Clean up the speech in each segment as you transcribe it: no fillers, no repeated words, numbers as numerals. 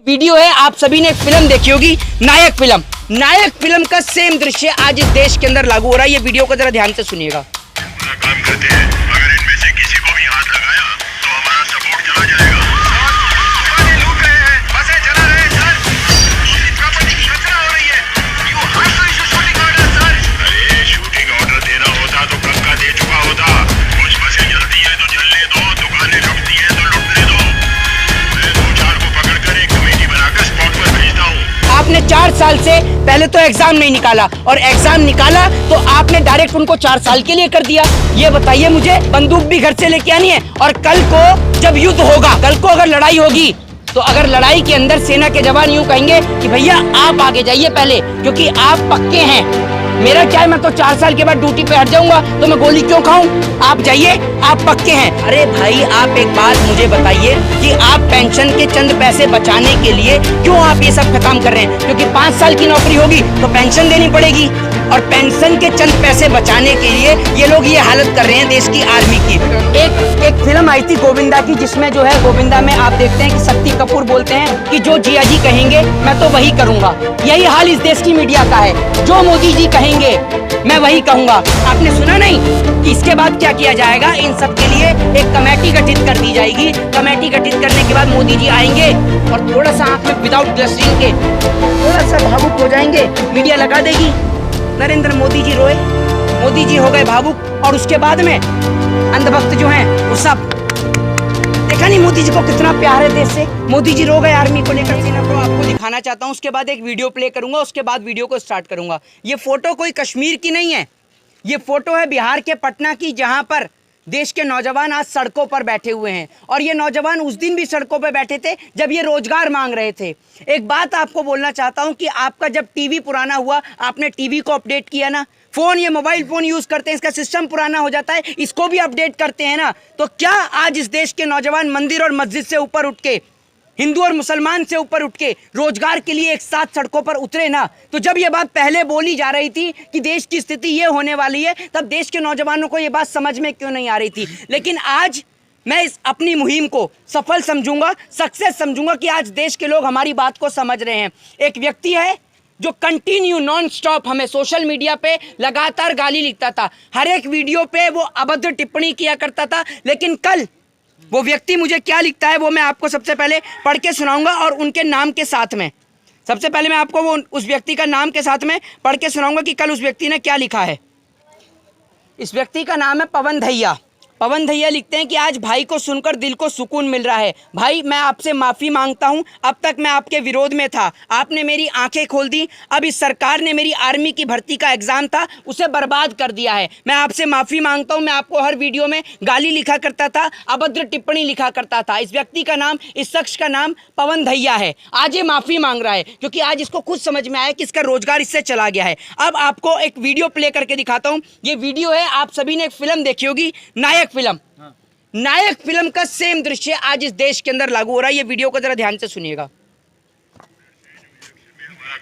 Video है, आप सभी ने एक फिल्म देखी होगी, नायक फिल्म। नायक फिल्म का सेम दृश्य आज इस देश के अंदर लागू हो रहा है। ये वीडियो को जरा ध्यान से सुनिएगा। काम करते हैं, अगर इनमें से किसी को भी हाथ लगाया तो हमारा सपोर्ट चला जाएगा। दुकानें लूट रहे हैं, बसें जला रहे हैं सर, पब्लिक प्रॉपर्टी की खतरा हो रही है। You have to issue shooting order sir. अरे शूटिंग ऑर्डर देना होता तो कब का दे चुका होता। कुछ बसें जलती है तो जलने दो, दुकानें लुटती है तो लुटने दो। मैं 2-4 को पकड़कर एक कमेटी बनाकर स्पॉट पर भेजता हूँ। आपने 4 साल से पहले तो एग्जाम नहीं निकाला, और एग्जाम निकाला तो आपने डायरेक्ट उनको 4 साल के लिए कर दिया। ये बताइए मुझे, बंदूक भी घर से लेके आनी है, और कल को जब युद्ध होगा, कल को अगर लड़ाई होगी, तो अगर लड़ाई के अंदर सेना के जवान यूं कहेंगे कि भैया आप आगे जाइए पहले, क्योंकि आप पक्के हैं। मेरा क्या है, मैं तो 4 साल के बाद ड्यूटी पे हट जाऊंगा, तो मैं गोली क्यों खाऊं? आप जाइए, आप पक्के हैं। अरे भाई, आप एक बात मुझे बताइए कि आप पेंशन के चंद पैसे बचाने के लिए क्यों आप ये सब काम कर रहे हैं? क्योंकि 5 साल की नौकरी होगी तो पेंशन देनी पड़ेगी, और पेंशन के चंद पैसे बचाने के लिए ये लोग ये हालत कर रहे हैं देश की आर्मी की। एक फिल्म आई थी गोविंदा की, जिसमें जो है गोविंदा में आप देखते हैं कि शक्ति कपूर बोलते हैं कि जो जिया जी कहेंगे मैं तो वही करूंगा। यही हाल इस देश की मीडिया का है, जो मोदी जी कहेंगे मैं वही कहूंगा। आपने सुना नहीं कि इसके बाद क्या किया जाएगा? इन सब के लिए एक कमेटी गठित कर दी जाएगी। कमेटी गठित करने के बाद मोदी जी आएंगे और थोड़ा सा आंख में विदाउट ग्लिसरीन के थोड़ा सा भावुक हो जाएंगे, मीडिया लगा देगी, नरेंद्र मोदी जी रोए, मोदी जी हो गए भावुक, और उसके बाद में अंधभक्त जो हैं वो सब, देखा नहीं मोदी जी को कितना प्यार है देश से, मोदी जी रो गए आर्मी को लेकर। को आपको दिखाना चाहता हूँ, उसके बाद एक वीडियो प्ले करूंगा, उसके बाद वीडियो को स्टार्ट करूंगा। ये फोटो कोई कश्मीर की नहीं है, ये फोटो है बिहार के पटना की, जहां पर देश के नौजवान आज सड़कों पर बैठे हुए हैं। और ये नौजवान उस दिन भी सड़कों पर बैठे थे जब ये रोजगार मांग रहे थे। एक बात आपको बोलना चाहता हूं कि आपका जब टीवी पुराना हुआ, आपने टीवी को अपडेट किया ना, फोन, ये मोबाइल फोन यूज करते हैं, इसका सिस्टम पुराना हो जाता है, इसको भी अपडेट करते हैं ना। तो क्या आज इस देश के नौजवान मंदिर और मस्जिद से ऊपर उठ के, हिंदू और मुसलमान से ऊपर उठ के रोजगार के लिए एक साथ सड़कों पर उतरे ना? तो जब ये बात पहले बोली जा रही थी कि देश की स्थिति ये होने वाली है, तब देश के नौजवानों को ये बात समझ में क्यों नहीं आ रही थी? लेकिन आज मैं इस अपनी मुहिम को सफल समझूंगा, सक्सेस समझूंगा कि आज देश के लोग हमारी बात को समझ रहे हैं। एक व्यक्ति है जो कंटिन्यू नॉन स्टॉप हमें सोशल मीडिया पे लगातार गाली लिखता था, हर एक वीडियो पे वो अभद्र टिप्पणी किया करता था, लेकिन कल वो व्यक्ति मुझे क्या लिखता है वो मैं आपको सबसे पहले पढ़ के सुनाऊंगा, और उनके नाम के साथ में। सबसे पहले मैं आपको वो उस व्यक्ति का नाम के साथ में पढ़ के सुनाऊंगा कि कल उस व्यक्ति ने क्या लिखा है। इस व्यक्ति का नाम है पवन धैया। पवन धैया लिखते हैं कि आज भाई को सुनकर दिल को सुकून मिल रहा है। भाई, मैं आपसे माफ़ी मांगता हूं, अब तक मैं आपके विरोध में था, आपने मेरी आंखें खोल दी। अब इस सरकार ने मेरी आर्मी की भर्ती का एग्ज़ाम था, उसे बर्बाद कर दिया है। मैं आपसे माफ़ी मांगता हूं, मैं आपको हर वीडियो में गाली लिखा करता था, अभद्र टिप्पणी लिखा करता था। इस व्यक्ति का नाम, इस शख्स का नाम पवन धैया है। आज ये माफ़ी मांग रहा है क्योंकि आज इसको खुद समझ में आया कि इसका रोजगार इससे चला गया है। अब आपको एक वीडियो प्ले करके दिखाता हूँ। ये वीडियो है, आप सभी ने एक फिल्म देखी होगी, नायक फिल्म। नायक फिल्म का सेम दृश्य आज इस देश के अंदर लागू हो रहा है। ये वीडियो को जरा ध्यान से सुनिएगा।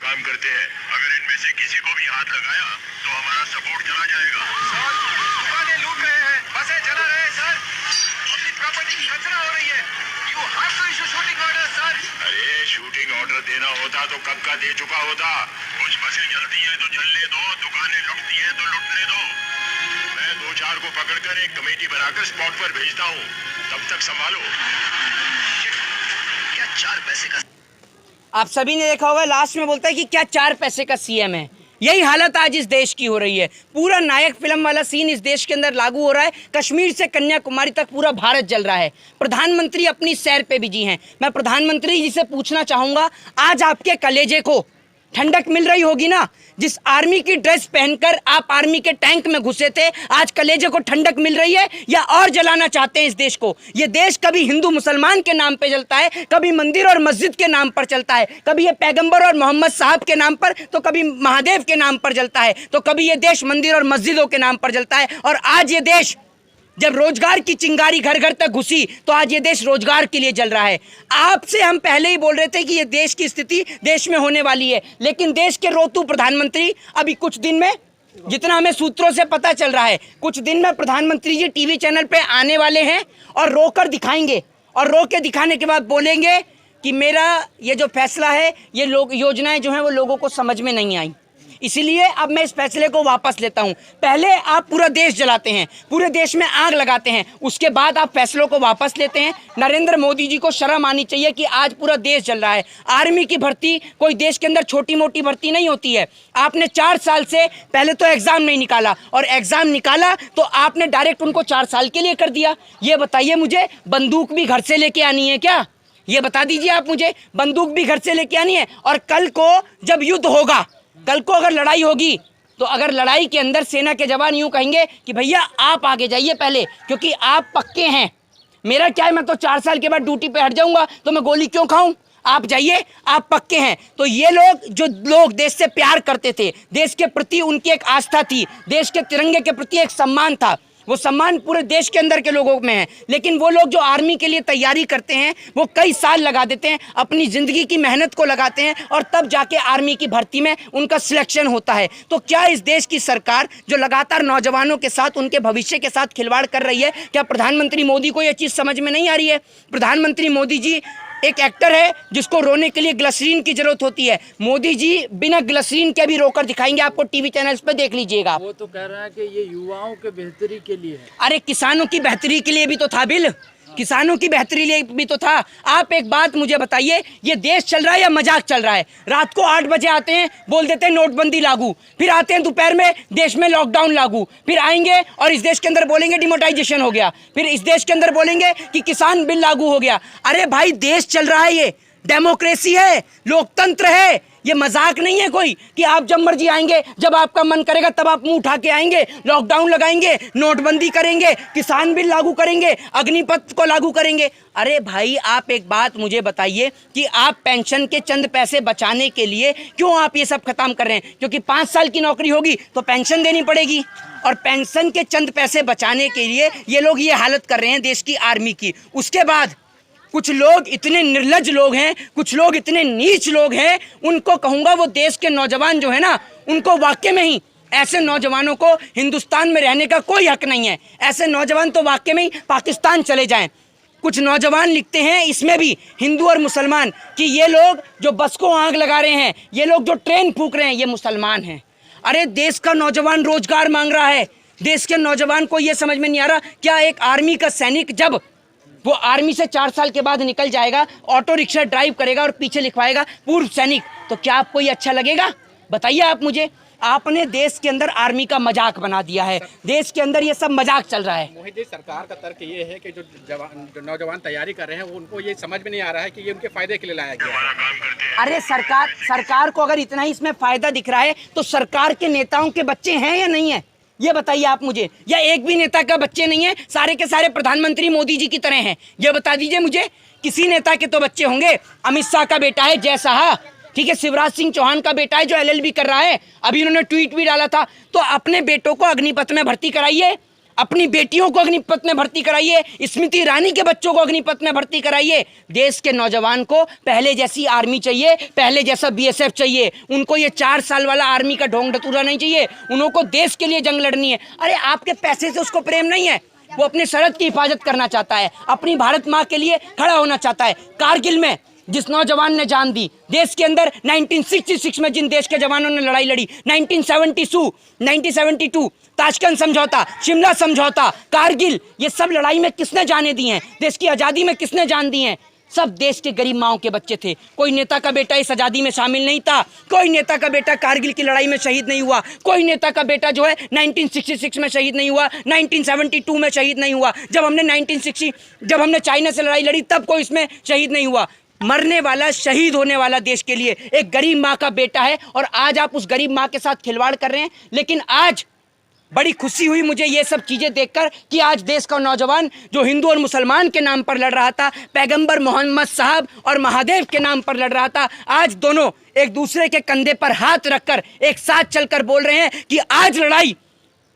काम करते हैं, अगर इनमें से किसी को भी हाथ लगाया तो हमारा सपोर्ट चला जाएगा। दुकानें लूट रहे हैं, बसें जला रहे हैं सर, पब्लिक प्रॉपर्टी की खतरा हो रही है। You have to issue shooting order sir. अरे शूटिंग ऑर्डर देना होता तो कब का दे चुका होता। कुछ बसें जलती हैं तो जलने दो, दुकानें लुटती हैं तो लुटने दो। मैं 2-4 को पकड़कर एक कमेटी बनाकर स्पॉट पर भेजता हूँ, तब तक संभालो। क्या 4 पैसे का? आप सभी ने देखा होगा, लास्ट में बोलता है कि क्या 4 पैसे का सीएम है। यही हालत आज इस देश की हो रही है। पूरा नायक फिल्म वाला सीन इस देश के अंदर लागू हो रहा है। कश्मीर से कन्याकुमारी तक पूरा भारत जल रहा है। प्रधानमंत्री अपनी सैर पे बिजी हैं। मैं प्रधानमंत्री जी से पूछना चाहूंगा, आज आपके कलेजे को ठंडक मिल रही होगी ना? जिस आर्मी की ड्रेस पहनकर आप आर्मी के टैंक में घुसे थे, आज कलेजे को ठंडक मिल रही है, या और जलाना चाहते हैं इस देश को? ये देश कभी हिंदू मुसलमान के नाम पे जलता है, कभी मंदिर और मस्जिद के नाम पर चलता है, कभी ये पैगंबर और मोहम्मद साहब के नाम पर, तो कभी महादेव के नाम पर जलता है, तो कभी ये देश मंदिर और मस्जिदों के नाम पर जलता है। और आज ये देश जब रोजगार की चिंगारी घर घर तक घुसी, तो आज ये देश रोजगार के लिए जल रहा है। आपसे हम पहले ही बोल रहे थे कि ये देश की स्थिति देश में होने वाली है, लेकिन देश के रोतू प्रधानमंत्री अभी कुछ दिन में, जितना हमें सूत्रों से पता चल रहा है, कुछ दिन में प्रधानमंत्री जी टीवी चैनल पे आने वाले हैं और रोकर दिखाएंगे, और रो के दिखाने के बाद बोलेंगे कि मेरा ये जो फैसला है, ये लोग योजनाएं जो हैं वो लोगों को समझ में नहीं आई, इसीलिए अब मैं इस फैसले को वापस लेता हूं। पहले आप पूरा देश जलाते हैं, पूरे देश में आग लगाते हैं, उसके बाद आप फैसलों को वापस लेते हैं। नरेंद्र मोदी जी को शर्म आनी चाहिए कि आज पूरा देश जल रहा है। आर्मी की भर्ती कोई देश के अंदर छोटी मोटी भर्ती नहीं होती है। आपने 4 साल से पहले तो एग्जाम नहीं निकाला, और एग्जाम निकाला तो आपने डायरेक्ट उनको 4 साल के लिए कर दिया। ये बताइए मुझे, बंदूक भी घर से लेके आनी है क्या? ये बता दीजिए आप मुझे, बंदूक भी घर से लेके आनी है? और कल को जब युद्ध होगा, कल को अगर लड़ाई होगी, तो अगर लड़ाई के अंदर सेना के जवान यूं कहेंगे कि भैया आप आगे जाइए पहले, क्योंकि आप पक्के हैं। मेरा क्या है, मैं तो 4 साल के बाद ड्यूटी पे हट जाऊंगा, तो मैं गोली क्यों खाऊं? आप जाइए, आप पक्के हैं। तो ये लोग, जो लोग देश से प्यार करते थे, देश के प्रति उनकी एक आस्था थी, देश के तिरंगे के प्रति एक सम्मान था, वो सम्मान पूरे देश के अंदर के लोगों में है। लेकिन वो लोग जो आर्मी के लिए तैयारी करते हैं, वो कई साल लगा देते हैं, अपनी जिंदगी की मेहनत को लगाते हैं, और तब जाके आर्मी की भर्ती में उनका सिलेक्शन होता है। तो क्या इस देश की सरकार, जो लगातार नौजवानों के साथ, उनके भविष्य के साथ खिलवाड़ कर रही है, क्या प्रधानमंत्री मोदी को यह चीज समझ में नहीं आ रही है? प्रधानमंत्री मोदी जी एक एक्टर है जिसको रोने के लिए ग्लिसरीन की जरूरत होती है। मोदी जी बिना ग्लिसरीन के भी रोकर दिखाएंगे, आपको टीवी चैनल्स पे देख लीजिएगा। वो तो कह रहा है कि ये युवाओं के बेहतरी के लिए है। अरे किसानों की बेहतरी के लिए भी तो था बिल, किसानों की बेहतरी लिए भी तो था। आप एक बात मुझे बताइए, ये देश चल रहा है या मजाक चल रहा है? रात को 8 बजे आते हैं, बोल देते हैं नोटबंदी लागू, फिर आते हैं दोपहर में देश में लॉकडाउन लागू, फिर आएंगे और इस देश के अंदर बोलेंगे डिमोनेटाइजेशन हो गया, फिर इस देश के अंदर बोलेंगे कि किसान बिल लागू हो गया। अरे भाई, देश चल रहा है, ये डेमोक्रेसी है, लोकतंत्र है, ये मजाक नहीं है कोई कि आप जब मर्जी आएंगे, जब आपका मन करेगा तब आप मुंह उठा के आएंगे, लॉकडाउन लगाएंगे, नोटबंदी करेंगे, किसान बिल लागू करेंगे, अग्निपथ को लागू करेंगे। अरे भाई, आप एक बात मुझे बताइए कि आप पेंशन के चंद पैसे बचाने के लिए क्यों आप ये सब खत्म कर रहे हैं? क्योंकि 5 साल की नौकरी होगी तो पेंशन देनी पड़ेगी, और पेंशन के चंद पैसे बचाने के लिए ये लोग ये हालत कर रहे हैं देश की आर्मी की। उसके बाद कुछ लोग इतने निर्लज लोग हैं, कुछ लोग इतने नीच लोग हैं, उनको कहूंगा वो देश के नौजवान जो है ना, उनको वाकई में ही, ऐसे नौजवानों को हिंदुस्तान में रहने का कोई हक नहीं है। ऐसे नौजवान तो वाकई में ही पाकिस्तान चले जाएं। कुछ नौजवान लिखते हैं इसमें भी, हिंदू और मुसलमान, कि ये लोग जो बस को आग लगा रहे हैं, ये लोग जो ट्रेन फूंक रहे हैं, ये मुसलमान हैं। अरे देश का नौजवान रोजगार मांग रहा है, देश के नौजवान को ये समझ में नहीं आ रहा, क्या एक आर्मी का सैनिक जब वो आर्मी से 4 साल के बाद निकल जाएगा, ऑटो रिक्शा ड्राइव करेगा और पीछे लिखवाएगा पूर्व सैनिक, तो क्या आपको ये अच्छा लगेगा? बताइए आप मुझे। आपने देश के अंदर आर्मी का मजाक बना दिया है, देश के अंदर ये सब मजाक चल रहा है। मोहित जी, सरकार का तर्क ये है कि जो नौजवान तैयारी कर रहे हैं, वो उनको ये समझ में नहीं आ रहा है कि ये उनके फायदे के लिए लाया गया है। अरे सरकार को अगर इतना ही इसमें फायदा दिख रहा है, तो सरकार के नेताओं के बच्चे हैं या नहीं है? ये बताइए आप मुझे, या एक भी नेता का बच्चे नहीं है, सारे के सारे प्रधानमंत्री मोदी जी की तरह हैं? ये बता दीजिए मुझे, किसी नेता के तो बच्चे होंगे। अमित शाह का बेटा है जय शाह, ठीक है, शिवराज सिंह चौहान का बेटा है जो LLB कर रहा है, अभी उन्होंने ट्वीट भी डाला था। तो अपने बेटों को अग्निपथ में भर्ती कराइए, अपनी बेटियों को अग्निपथ में भर्ती कराइए, स्मृति ईरानी के बच्चों को अग्निपथ में भर्ती कराइए। देश के नौजवान को पहले जैसी आर्मी चाहिए, पहले जैसा BSF चाहिए। उनको ये 4 साल वाला आर्मी का ढोंग ढतूरा नहीं चाहिए, उनको देश के लिए जंग लड़नी है। अरे आपके पैसे से उसको प्रेम नहीं है, वो अपने सरहद की हिफाजत करना चाहता है, अपनी भारत माँ के लिए खड़ा होना चाहता है। कारगिल में जिस नौजवान ने जान दी, देश के अंदर 1966 में जिन देश के जवानों ने लड़ाई लड़ी, 1972 ताशकंद समझौता, शिमला समझौता, कारगिल, ये सब लड़ाई में किसने जाने दी हैं? देश की आज़ादी में किसने जान दी हैं? सब देश के गरीब माओं के बच्चे थे। कोई नेता का बेटा इस आज़ादी में शामिल नहीं था, कोई नेता का बेटा कारगिल की लड़ाई में शहीद नहीं हुआ, कोई नेता का बेटा जो है 1966 में शहीद नहीं हुआ, 1972 में शहीद नहीं हुआ, जब हमने चाइना से लड़ाई लड़ी तब कोई इसमें शहीद नहीं हुआ। मरने वाला, शहीद होने वाला देश के लिए एक गरीब माँ का बेटा है, और आज आप उस गरीब माँ के साथ खिलवाड़ कर रहे हैं। लेकिन आज बड़ी खुशी हुई मुझे ये सब चीजें देखकर कि आज देश का नौजवान जो हिंदू और मुसलमान के नाम पर लड़ रहा था, पैगंबर मोहम्मद साहब और महादेव के नाम पर लड़ रहा था, आज दोनों एक दूसरे के कंधे पर हाथ रखकर एक साथ चलकर बोल रहे हैं कि आज लड़ाई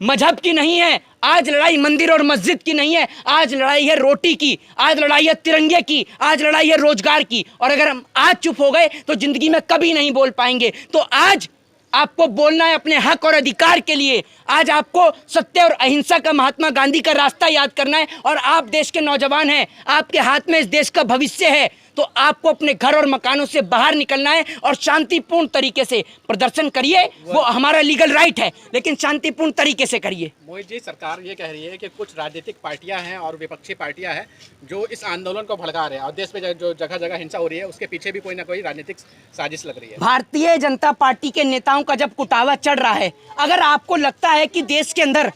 मजहब की नहीं है, आज लड़ाई मंदिर और मस्जिद की नहीं है, आज लड़ाई है रोटी की, आज लड़ाई है तिरंगे की, आज लड़ाई है रोजगार की। और अगर हम आज चुप हो गए तो जिंदगी में कभी नहीं बोल पाएंगे। तो आज आपको बोलना है अपने हक और अधिकार के लिए। आज आपको सत्य और अहिंसा का महात्मा गांधी का रास्ता याद करना है। और आप देश के नौजवान हैं, आपके हाथ में इस देश का भविष्य है। तो आपको अपने घर और मकानों से बाहर निकलना है और शांतिपूर्ण तरीके से प्रदर्शन करिए। वो हमारा लीगल राइट है, लेकिन शांतिपूर्ण तरीके से करिए। मोहित जी, सरकार ये कह रही है कि कुछ राजनीतिक पार्टियां हैं और विपक्षी पार्टियां हैं जो इस आंदोलन को भड़का रहे हैं और देश में जो जगह जगह हिंसा हो रही है उसके पीछे भी कोई ना कोई राजनीतिक साजिश लग रही है। भारतीय जनता पार्टी के नेताओं का जब कुटावा चढ़ रहा है, अगर आपको लगता है कि देश के अंदर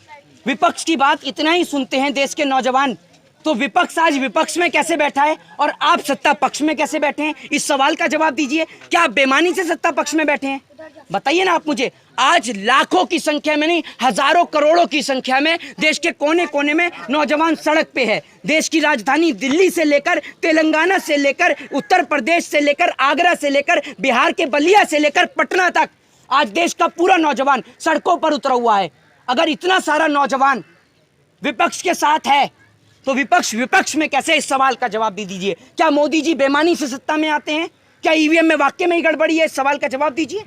विपक्ष की बात इतना ही सुनते हैं देश के नौजवान, तो विपक्ष आज विपक्ष में कैसे बैठा है और आप सत्ता पक्ष में कैसे बैठे हैं? इस सवाल का जवाब दीजिए। क्या आप बेईमानी से सत्ता पक्ष में बैठे हैं? बताइए ना आप मुझे। आज लाखों की संख्या में नहीं, हजारों करोड़ों की संख्या में देश के कोने कोने में नौजवान सड़क पे है। देश की राजधानी दिल्ली से लेकर तेलंगाना से लेकर उत्तर प्रदेश से लेकर आगरा से लेकर बिहार के बलिया से लेकर पटना तक आज देश का पूरा नौजवान सड़कों पर उतरा हुआ है। अगर इतना सारा नौजवान विपक्ष के साथ है तो विपक्ष में कैसे? इस सवाल का जवाब भी दीजिए। क्या मोदी जी बेईमानी से सत्ता में आते हैं? क्या ईवीएम में वाकई में ही गड़बड़ी है? इस सवाल का जवाब दीजिए।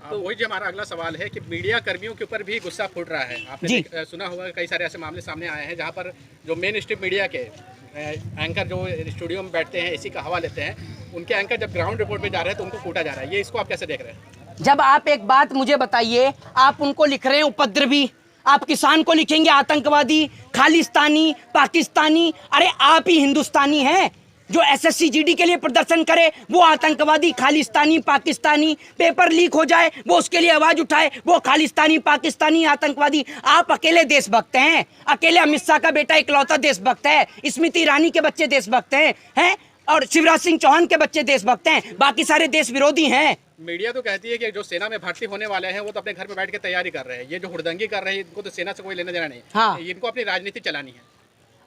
तो वही जी हमारा अगला सवाल है कि मीडिया कर्मियों के ऊपर भी गुस्सा फूट रहा है। आपने सुना होगा कई सारे ऐसे मामले सामने आए हैं जहां पर जो मेन स्ट्रीम मीडिया के एंकर जो स्टूडियो में बैठते हैं, इसी का हवा लेते हैं, उनके एंकर जब ग्राउंड रिपोर्ट पे जा रहे हैं तो उनको कूटा जा रहा है। ये इसको आप कैसे देख रहे हैं? जब आप एक बात मुझे बताइए, आप उनको लिख रहे हैं उपद्रवी, आप किसान को लिखेंगे आतंकवादी, खालिस्तानी, पाकिस्तानी। अरे आप ही हिंदुस्तानी हैं। जो एसएससी जीडी के लिए प्रदर्शन करे वो आतंकवादी, खालिस्तानी, पाकिस्तानी। पेपर लीक हो जाए वो उसके लिए आवाज उठाए वो खालिस्तानी, पाकिस्तानी, आतंकवादी। आप अकेले देशभक्त हैं। अकेले अमित शाह का बेटा इकलौता देशभक्त है। स्मृति ईरानी के बच्चे देशभक्त हैं और शिवराज सिंह चौहान के बच्चे देशभक्त हैं। बाकी सारे देश विरोधी हैं। मीडिया तो कहती है कि जो सेना में भर्ती होने वाले हैं वो तो अपने घर में बैठ के तैयारी कर रहे हैं। ये जो हुड़दंगी कर रहे हैं इनको तो सेना से कोई लेना देना नहीं। हाँ। इनको अपनी राजनीति चलानी है।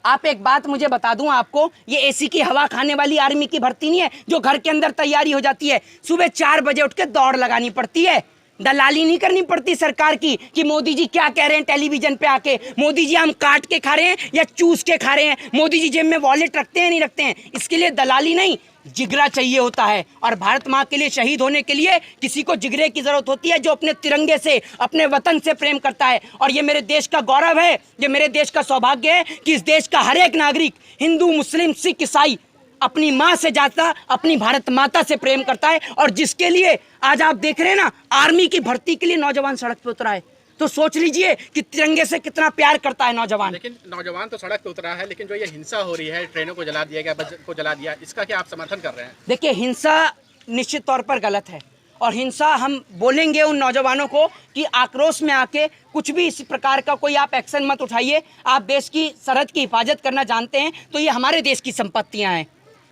आप एक बात मुझे बता दूं आपको, ये एसी की हवा खाने वाली आर्मी की भर्ती नहीं है जो घर के अंदर तैयारी हो जाती है। सुबह 4 बजे उठ के दौड़ लगानी पड़ती है। दलाली नहीं करनी पड़ती सरकार की कि मोदी जी क्या कह रहे हैं टेलीविजन पे आके। मोदी जी हम काट के खा रहे हैं या चूस के खा रहे हैं? मोदी जी जेब में वॉलेट रखते हैं नहीं रखते हैं? इसके लिए दलाली नहीं, जिगरा चाहिए होता है। और भारत माँ के लिए शहीद होने के लिए किसी को जिगरे की जरूरत होती है जो अपने तिरंगे से, अपने वतन से प्रेम करता है। और ये मेरे देश का गौरव है, ये मेरे देश का सौभाग्य है कि इस देश का हर एक नागरिक, हिंदू, मुस्लिम, सिख, ईसाई, अपनी माँ से ज्यादा अपनी भारत माता से प्रेम करता है। और जिसके लिए आज आप देख रहे हैं ना, आर्मी की भर्ती के लिए नौजवान सड़क पे उतरा है। तो सोच लीजिए कि तिरंगे से कितना प्यार करता है नौजवान। लेकिन नौजवान तो सड़क पे उतरा है, लेकिन जो ये हिंसा हो रही है, ट्रेनों को जला दिया गया, बस को जला दिया, इसका क्या आप समर्थन कर रहे हैं? देखिए, हिंसा निश्चित तौर पर गलत है और हिंसा हम बोलेंगे उन नौजवानों को कि आक्रोश में आके कुछ भी इस प्रकार का कोई आप एक्शन मत उठाइए। आप देश की सरहद की हिफाजत करना जानते हैं तो ये हमारे देश की संपत्तियां हैं।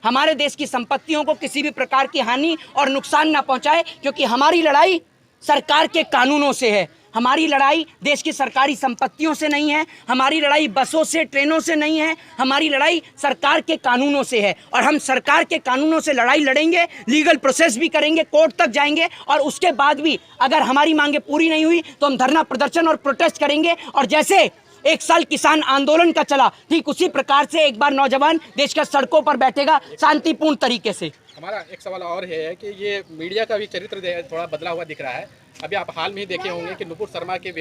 हमारे देश की संपत्तियों को किसी भी प्रकार की हानि और नुकसान ना पहुंचाए, क्योंकि हमारी लड़ाई सरकार के कानूनों से है। हमारी लड़ाई देश की सरकारी संपत्तियों से नहीं है, हमारी लड़ाई बसों से, ट्रेनों से नहीं है, हमारी लड़ाई सरकार के कानूनों से है। और हम सरकार के कानूनों से लड़ाई लड़ेंगे, लीगल प्रोसेस भी करेंगे, कोर्ट तक जाएंगे और उसके बाद भी अगर हमारी मांगे पूरी नहीं हुई तो हम धरना प्रदर्शन और प्रोटेस्ट करेंगे। और जैसे 1 साल किसान आंदोलन का चला, ठीक उसी प्रकार से एक बार नौजवान देश का सड़कों पर बैठेगा शांतिपूर्ण तरीके से। हमारा एक सवाल और है कि ये मीडिया का भी चरित्र थोड़ा बदला हुआ दिख रहा है। अभी आप हाल में ही देखे होंगे कि नुपुर शर्मा के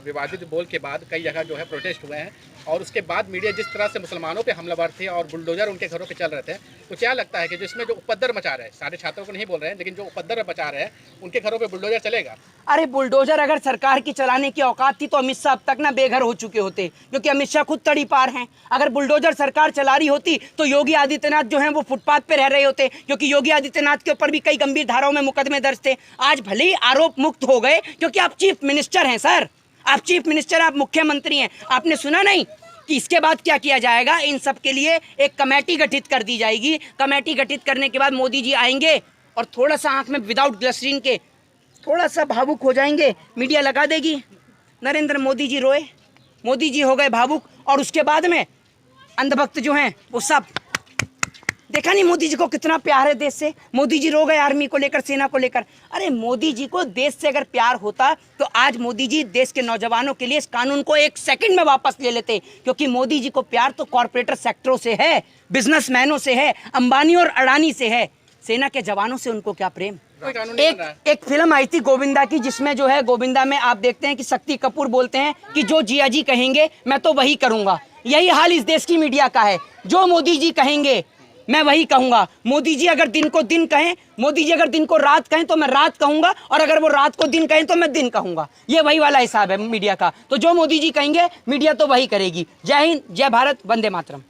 विवादित बोल के बाद कई जगह जो है प्रोटेस्ट हुए हैं और उसके बाद मीडिया जिस तरह से मुसलमानों पे हमलावर थे और बुलडोजर उनके घरों पे चल रहे थे, तो क्या लगता है कि जिसमें जो उपद्रव मचा रहे हैं, सारे छात्रों को नहीं बोल रहे हैं, लेकिन जो उपद्रव मचा रहे हैं उनके घरों पे बुलडोजर चलेगा? अरे बुलडोजर अगर सरकार की चलाने की औकात थी तो अमित शाह अब तक ना बेघर हो चुके होते, क्योंकि अमित शाह खुद तड़ी पार हैं। अगर बुलडोजर सरकार चला रही होती तो योगी आदित्यनाथ जो हैं वो फुटपाथ पे रह रहे होते, क्योंकि योगी आदित्यनाथ के ऊपर भी कई गंभीर धाराओं में मुकदमे दर्ज थे। आज भले ही आरोप मुक्त हो गए क्योंकि आप चीफ मिनिस्टर हैं सर, आप चीफ मिनिस्टर, आप मुख्यमंत्री हैं। आपने सुना नहीं कि इसके बाद क्या किया जाएगा? इन सब के लिए एक कमेटी गठित कर दी जाएगी। कमेटी गठित करने के बाद मोदी जी आएंगे और थोड़ा सा आंख में विदाउट ग्लिसरीन के थोड़ा सा भावुक हो जाएंगे, मीडिया लगा देगी, नरेंद्र मोदी जी रोए, मोदी जी हो गए भावुक, और उसके बाद में अंधभक्त जो हैं वो सब, देखा नहीं मोदी जी को कितना प्यार है देश से, मोदी जी रो गए आर्मी को लेकर, सेना को लेकर। अरे मोदी जी को देश से अगर प्यार होता तो आज मोदी जी देश के नौजवानों के लिए इस कानून को 1 सेकंड में वापस ले लेते, क्योंकि मोदी जी को प्यार तो कॉर्पोरेटर सेक्टरों से है, बिजनेसमैनों से है, अंबानी और अडानी से है। सेना के जवानों से उनको क्या प्रेम? एक फिल्म आई थी गोविंदा की, जिसमें जो है गोविंदा में आप देखते हैं कि शक्ति कपूर बोलते हैं कि जो जिया जी कहेंगे मैं तो वही करूंगा। यही हाल इस देश की मीडिया का है, जो मोदी जी कहेंगे मैं वही कहूंगा। मोदी जी अगर दिन को दिन कहें, मोदी जी अगर दिन को रात कहें तो मैं रात कहूंगा, और अगर वो रात को दिन कहें तो मैं दिन कहूंगा। ये वही वाला हिसाब है मीडिया का। तो जो मोदी जी कहेंगे मीडिया तो वही करेगी। जय हिंद, जय भारत, वंदे मातरम।